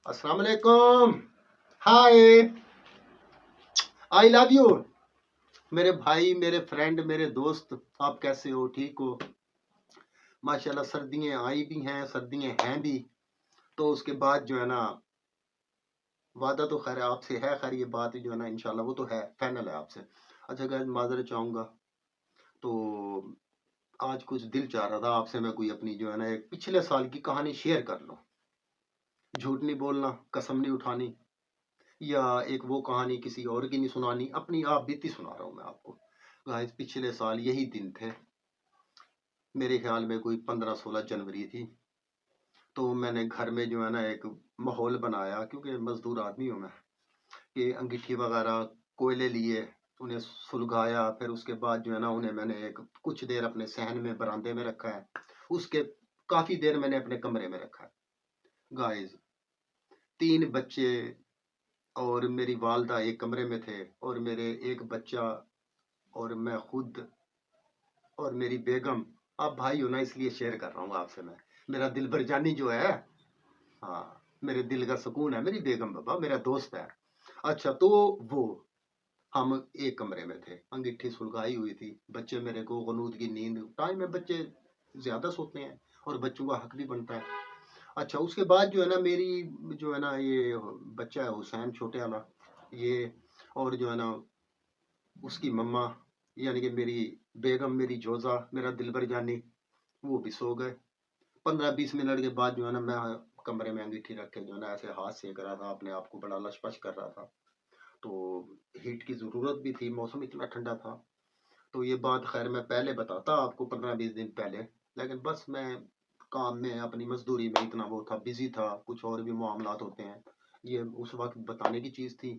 अस्सलाम वालेकुम। हाय, I love you. मेरे भाई, मेरे फ्रेंड, मेरे दोस्त, आप कैसे हो? ठीक हो? माशाल्लाह सर्दियाँ आई भी हैं, सर्दियाँ हैं भी। तो उसके बाद जो है ना, वादा तो खैर आपसे है, खैर ये बात जो है ना इंशाल्लाह वो तो है, फाइनल है आपसे। अच्छा गाइस, माजरत चाहूँगा। तो आज कुछ दिल चाह रहा था आपसे मैं कोई अपनी जो है ना एक पिछले साल की कहानी शेयर कर लूँ। झूठ नहीं बोलना, कसम नहीं उठानी, या एक वो कहानी किसी और की नहीं सुनानी, अपनी आप बीती सुना रहा हूँ मैं आपको। गाइस, पिछले साल यही दिन थे, मेरे ख्याल में कोई 15-16 जनवरी थी। तो मैंने घर में जो है ना एक माहौल बनाया, क्योंकि मजदूर आदमी हूँ मैं, कि अंगीठी वगैरह कोयले लिए, उन्हें सुलगाया, फिर उसके बाद जो है ना उन्हें मैंने एक कुछ देर अपने सहन में बरामदे में रखा है। उसके काफी देर मैंने अपने कमरे में रखा है। गाइस, 3 बच्चे और मेरी वालदा एक कमरे में थे, और मेरे एक बच्चा, और मैं खुद, और मेरी बेगम। आप भाई हो ना, इसलिए शेयर कर रहा हूँ आपसे मैं। मेरा दिल भर जानी जो है, हाँ, मेरे दिल का सुकून है मेरी बेगम, बाबा मेरा दोस्त है। अच्छा, तो वो हम एक कमरे में थे, अंगीठी सुलगाई हुई थी, बच्चे मेरे को गनूद की नींद, टाइम में बच्चे ज्यादा सोते हैं और बच्चों का हक भी बनता है। अच्छा, उसके बाद जो है ना मेरी जो है ना ये बच्चा है हुसैन छोटे वाला, ये, और जो है ना उसकी मम्मा, यानी कि मेरी बेगम, मेरी जोजा, मेरा दिलबर जानी, वो भी सो गए। 15-20 मिनट के बाद जो है ना मैं कमरे में अंगीठी रख के जो है ना ऐसे हाथ सेक रहा था, अपने आप को बड़ा लशपश कर रहा था। तो हीट की ज़रूरत भी थी, मौसम इतना ठंडा था। तो ये बात खैर मैं पहले बताता आपको, 15-20 दिन पहले, लेकिन बस मैं काम में, अपनी मजदूरी में इतना वो था, बिजी था, कुछ और भी मामलात होते हैं, ये उस वक्त बताने की चीज़ थी।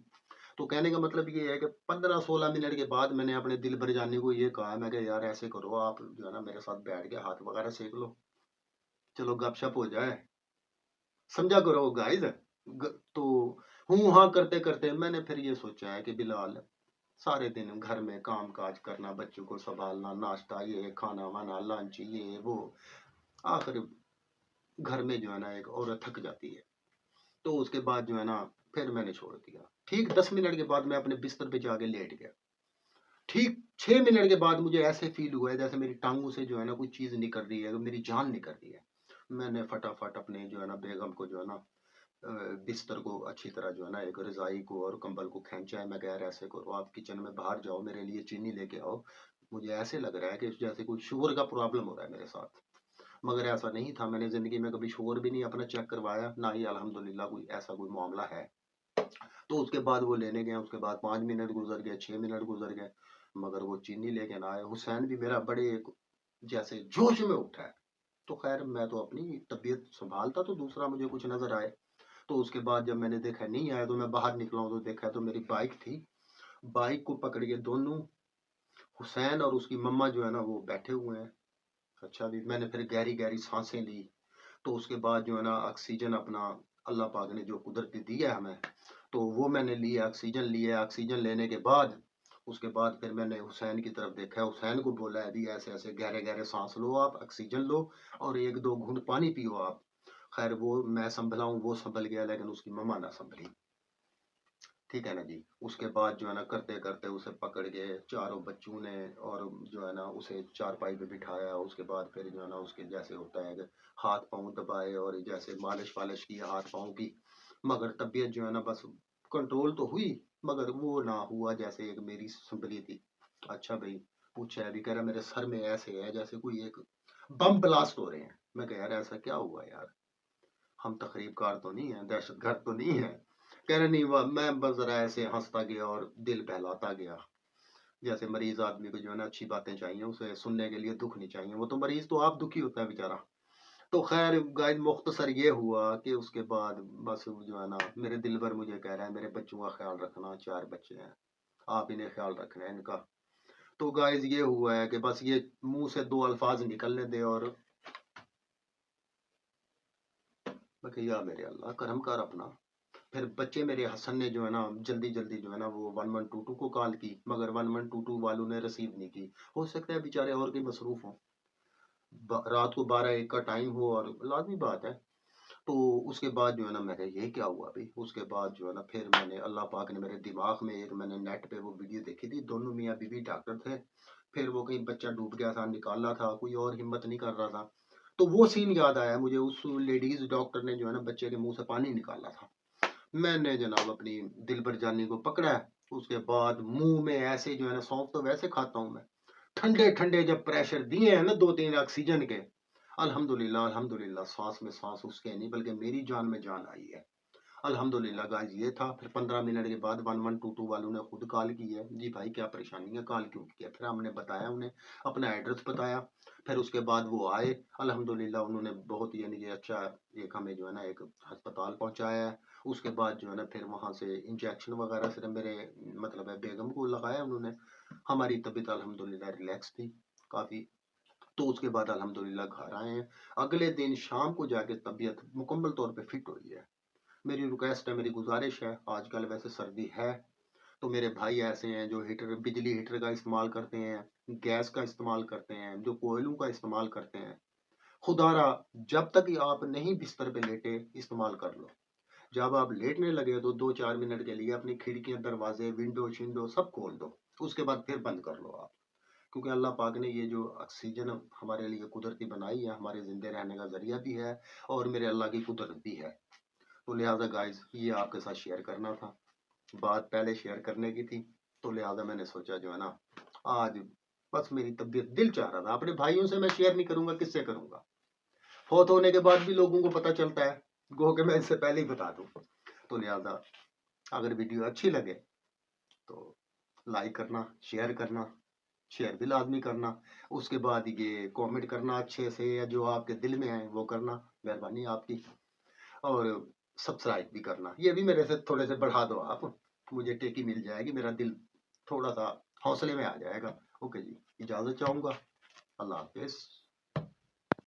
तो कहने का मतलब ये है कि 15-16 मिनट के बाद मैंने अपने दिल भर जाने को ये कहा, मैं कि यार ऐसे करो, आप जो है ना मेरे साथ बैठ के हाथ वगैरह सेक लो, चलो गपशप हो जाए, समझा करो गाइस। तो हूँ हाँ करते करते मैंने फिर ये सोचा है कि बिलाल, सारे दिन घर में काम काज करना, बच्चों को संभालना, नाश्ता, ये खाना वाना, लंच, ये वो, आखिर घर में जो है ना एक औरत थक जाती है। तो उसके बाद जो है ना फिर मैंने छोड़ दिया। ठीक 10 मिनट के बाद मैं अपने बिस्तर पे जाके लेट गया। ठीक 6 मिनट के बाद मुझे ऐसे फील हुआ है जैसे मेरी टांगों से जो है ना कोई चीज निकल रही है, मेरी जान निकल रही है। मैंने फटाफट अपने जो है ना बेगम को जो है ना बिस्तर को अच्छी तरह जो है ना एक रजाई को और कंबल को खींचा है। मैं कह रहा ऐसे करो, आप किचन में बाहर जाओ, मेरे लिए चीनी लेके आओ, मुझे ऐसे लग रहा है कि जैसे कोई शुगर का प्रॉब्लम हो रहा है मेरे साथ। मगर ऐसा नहीं था, मैंने जिंदगी में कभी शुगर भी नहीं अपना चेक करवाया, ना ही अल्हम्दुलिल्लाह कोई ऐसा कोई मामला है। तो उसके बाद वो लेने गए, उसके बाद 5 मिनट गुजर गए, 6 मिनट गुजर गए, मगर वो चीनी लेके ना आए। हुसैन भी मेरा बड़े जैसे जोश में उठा है। तो खैर मैं तो अपनी तबीयत संभालता, तो दूसरा मुझे कुछ नजर आए। तो उसके बाद जब मैंने देखा नहीं आया, तो मैं बाहर निकला हूँ, तो देखा तो मेरी बाइक थी। बाइक को पकड़ के दोनों, हुसैन और उसकी मम्मा जो है ना वो बैठे हुए हैं। अच्छा, भी मैंने फिर गहरी गहरी सांसें ली। तो उसके बाद जो है ना ऑक्सीजन अपना, अल्लाह पाक ने जो कुदरती दी है हमें, तो वो मैंने लिया, ऑक्सीजन लिया। ऑक्सीजन लेने के बाद उसके बाद फिर मैंने हुसैन की तरफ देखा, हुसैन को बोला अभी ऐसे ऐसे गहरे गहरे सांस लो, आप ऑक्सीजन लो, और 1-2 घूंट पानी पियो आप। खैर वो मैं संभला हूँ, वो संभल गया, लेकिन उसकी मम्मा ना संभली। ठीक है ना जी। उसके बाद जो है ना करते करते उसे पकड़ के चारों बच्चों ने, और जो है ना उसे चारपाई पे बिठाया। उसके बाद फिर जो है ना उसके जैसे होता है कि हाथ पांव दबाए और जैसे मालिश वालिश की हाथ पांव की, मगर तबीयत जो है ना बस कंट्रोल तो हुई, मगर वो ना हुआ जैसे एक मेरी संभली थी। अच्छा भाई, पूछा है, अभी कह रहा मेरे सर में ऐसे है जैसे कोई एक बम ब्लास्ट हो रहे हैं। मैं कह यार ऐसा क्या हुआ यार, हम तकरीबकार तो नहीं है, दहशतगर्द तो नहीं है। कह रहे नहीं, मैं बस जरा ऐसे हंसता गया और दिल बहलाता गया। जैसे मरीज आदमी को जो है ना अच्छी बातें चाहिए, उसे सुनने के लिए दुख नहीं चाहिए, वो तो मरीज तो आप दुखी होता है बेचारा। तो खैर गाइड, मुख्तसर ये हुआ कि उसके बाद बस जो है ना मेरे दिल भर मुझे कह रहा है मेरे बच्चों का ख्याल रखना, 4 बच्चे हैं, आप इन्हें ख्याल रखना है इनका। तो गाइज ये हुआ है कि बस ये मुंह से 2 अल्फाज निकलने दे, और मैं कहा, या मेरे अल्लाह करम कर अपना। फिर बच्चे मेरे हसन ने जो है ना जल्दी जल्दी जो है ना वो 1122 को कॉल की, मगर 1122 वालों ने रिसीव नहीं की। हो सकता है बेचारे और भी मसरूफ हों, रात को 12-1 का टाइम हो, और लाजमी बात है تو اس کے بعد جو ہے نا میں نے یہ کیا ہوا بھی، اس کے بعد جو ہے نا پھر میں نے اللہ پاک نے میرے دماغ میں ایک میں نے نیٹ پہ وہ ویڈیو دیکھی تھی، دونوں میاں بیوی ڈاکٹر تھے، پھر وہ کہیں بچہ ڈوب گیا تھا نکالا تھا، کوئی اور ہمت نہیں کر رہا تھا، تو وہ سین یاد آیا مجھے، اس لیڈیز ڈاکٹر نے جو ہے نا بچے کے منہ سے پانی نکالا تھا، میں نے جناب اپنی دلبر جانی کو پکڑا، اس کے بعد منہ میں ایسے جو ہے نا، سونف تو ویسے کھاتا ہوں میں، ٹھنڈے ٹھنڈے جب پریشر دیے ہیں نا 2-3 آکسیجن کے، الحمدللہ الحمدللہ سانس میں سانس اس کے نہیں بلکہ میری جان میں جان آئی ہے، الحمدللہ گائز یہ تھا۔ پھر 15 منٹ کے بعد 1122 والوں نے خود کال کی ہے، جی بھائی کیا پریشانی ہے، کال کیوں کیا؟ پھر ہم نے بتایا انہیں، اپنا ایڈریس بتایا، پھر اس کے بعد وہ آئے، الحمدللہ انہوں نے بہت یعنی کہ اچھا ایک ہمیں جو ہے نا ایک ہسپتال پہنچایا ہے، اس کے بعد جو ہے نا پھر وہاں سے انجیکشن وغیرہ سے میرے مطلب ہے بیگم کو لگایا انہوں نے، ہماری طبیعت الحمدللہ ریلیکس تھی کافی، تو اس کے بعد الحمدللہ گھر آئے ہیں، اگلے دن شام کو جا کے طبیعت مکمل طور پہ فٹ ہوئی ہے۔ میری ریکویسٹ ہے، میری گزارش ہے، آج کل ویسے سردی ہے تو میرے بھائی ایسے ہیں جو ہیٹر بجلی ہیٹر کا استعمال کرتے ہیں، گیس کا استعمال کرتے ہیں، جو کوئلوں کا استعمال کرتے ہیں، خدا را جب تک آپ نہیں بستر پہ لیٹے استعمال کر لو، جب آپ لیٹنے لگے تو 2-4 منٹ کے لیے اپنی کھڑکیاں دروازے ونڈو شنڈو سب کھول دو، اس کے بعد پھر بند کر لو آپ، کیونکہ اللہ پاک نے یہ جو آکسیجن ہمارے لیے قدرتی بنائی ہے ہمارے زندہ رہنے کا ذریعہ بھی ہے اور میرے اللہ کی قدرت بھی ہے، تو لہٰذا گائز یہ آپ کے ساتھ شیئر کرنا تھا، بات پہلے شیئر کرنے کی تھی، تو لہٰذا میں نے سوچا جو ہے نا آج بس میری طبیعت دل چاہ رہا تھا، اپنے بھائیوں سے میں شیئر نہیں کروں گا، کس سے کروں گا؟ فوت ہونے کے بعد بھی لوگوں کو پتہ چلتا ہے، گو کہ میں اس سے پہلے ہی بتا دوں، تو لہٰذا اگر ویڈیو اچھی لگے تو لائک کرنا، شیئر بھی لازمی کرنا، اس کے بعد یہ کامنٹ کرنا اچھے سے، یا جو آپ کے دل میں آئے وہ کرنا، مہربانی آپ کی، اور سبسکرائب بھی کرنا، یہ بھی میرے سے تھوڑے سے بڑھا دو آپ، مجھے ٹیکی مل جائے گی، میرا دل تھوڑا سا حوصلے میں آ جائے گا۔ اوکے جی، اجازت چاہوں گا، اللہ حافظ۔